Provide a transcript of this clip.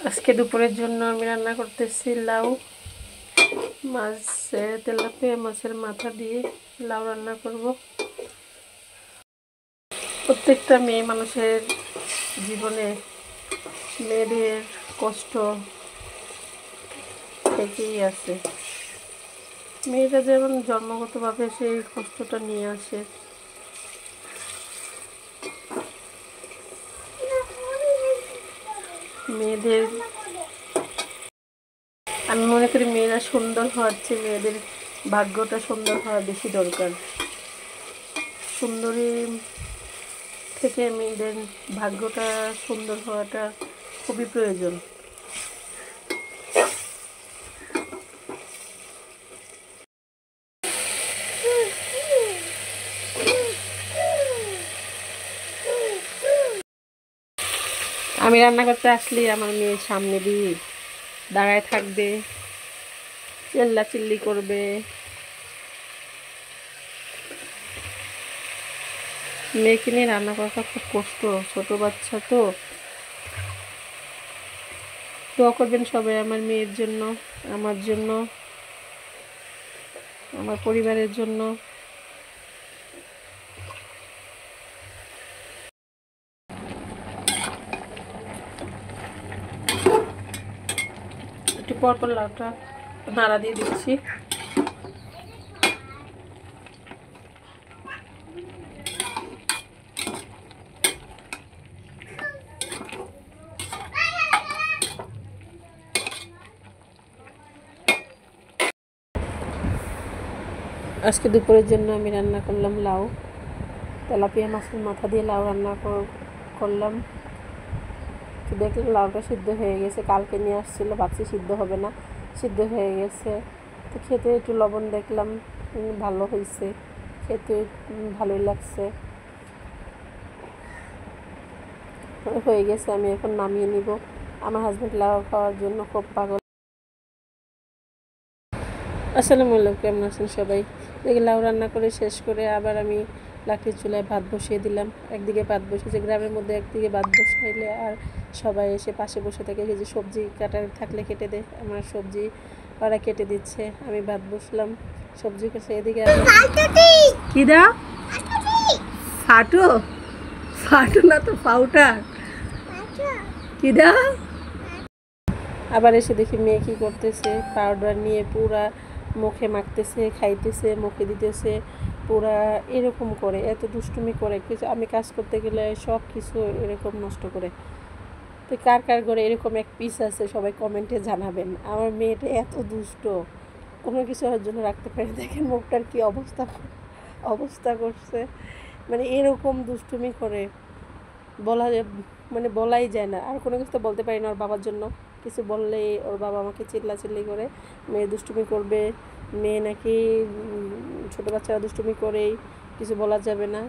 আজকে দুপুরের জন্য আমি রান্না করতেছি লাউ মাছের তেলাপিয়া মাছের মাথা দিয়ে লাউ রান্না করব। প্রত্যেকটা মেয়ে মানুষের জীবনে মেয়েদের কষ্ট থেকেই আছে। মেয়েরা যেমন জন্মগতভাবে সেই কষ্টটা নিয়ে আসে, মেয়েদের আমি মনে করি মেয়েরা সুন্দর হওয়ার চেয়ে মেয়েদের ভাগ্যটা সুন্দর হওয়া বেশি দরকার। সুন্দরী থেকে মেয়েদের ভাগ্যটা সুন্দর হওয়াটা খুবই প্রয়োজন। আমি রান্না করতে আসলে আমার মেয়ের সামনে দিয়ে দাঁড়ায় থাকবে, চিল্লাচিল্লি করবে। মেয়েকে নিয়ে রান্না করাটা খুব কষ্ট, ছোট বাচ্চা তো। দোয়া করবেন সবাই আমার মেয়ের জন্য, আমার জন্য, আমার পরিবারের জন্য। একটু পরপর লাউটা নাড়া দিয়ে দিচ্ছি। আজকে দুপুরের জন্য আমি রান্না করলাম লাউ, তেলাপিয়া মাছের মাথা দিয়ে লাউ রান্না করলাম। দেখলাম লাউটা সিদ্ধ হয়ে গেছে, কালকে নিয়ে আসছিল, ভাবছি সিদ্ধ হবে না, সিদ্ধ হয়ে গেছে। তো খেতে একটু লবণ দেখলাম, ভালো হয়েছে, খেতে ভালোই লাগছে, হয়ে গেছে। আমি এখন নামিয়ে নিব। আমার হাজব্যান্ড লাউ খাওয়ার জন্য খুব পাগল। আসসালামু আলাইকুম, কেমন আছেন সবাই? দেখি লাউ রান্না করে শেষ করে আবার আমি লাকড়ির চুলায় ভাত বসিয়ে দিলাম। একদিকে ভাত বসিয়েছে, গ্রামের মধ্যে একদিকে ভাত বসাইলে আর সবাই এসে পাশে বসে থাকে, যে সবজি কাটার থাকলে কেটে দে। আমার সবজি ওরা কেটে দিচ্ছে, আমি ভাত বসলাম, সবজি করছে। এদিকে কি দাও? ফাটো? ফাটো না তো, পাউডার। কি দাও? আবার এসে দেখি মেয়ে কী করতেছে, পাউডার নিয়ে পুরা মুখে মাখতেছে, খাইতেছে, মুখে দিতেছে, পুরা এরকম করে, এত দুষ্টুমি করে। কিছু আমি কাজ করতে গেলে সব কিছু এরকম নষ্ট করে। তো কার কার ঘরে এরকম এক পিস আছে সবাই কমেন্টে জানাবেন। আমার মেয়েটা এত দুষ্ট, কোনো কিছু ওর জন্য রাখতে পারে। দেখেন মুখটার কী অবস্থা অবস্থা করছে, মানে এরকম দুষ্টুমি করে বলা মানে বলাই যায় না। আর কোনো কিছু তো বলতে পারি না ওর বাবার জন্য, কিছু বললেই ওর বাবা আমাকে চিল্লাচিল্লি করে, মেয়ে দুষ্টুমি করবে, মেয়ে নাকি ছোটো বাচ্চারা দুষ্টুমি করেই, কিছু বলা যাবে না।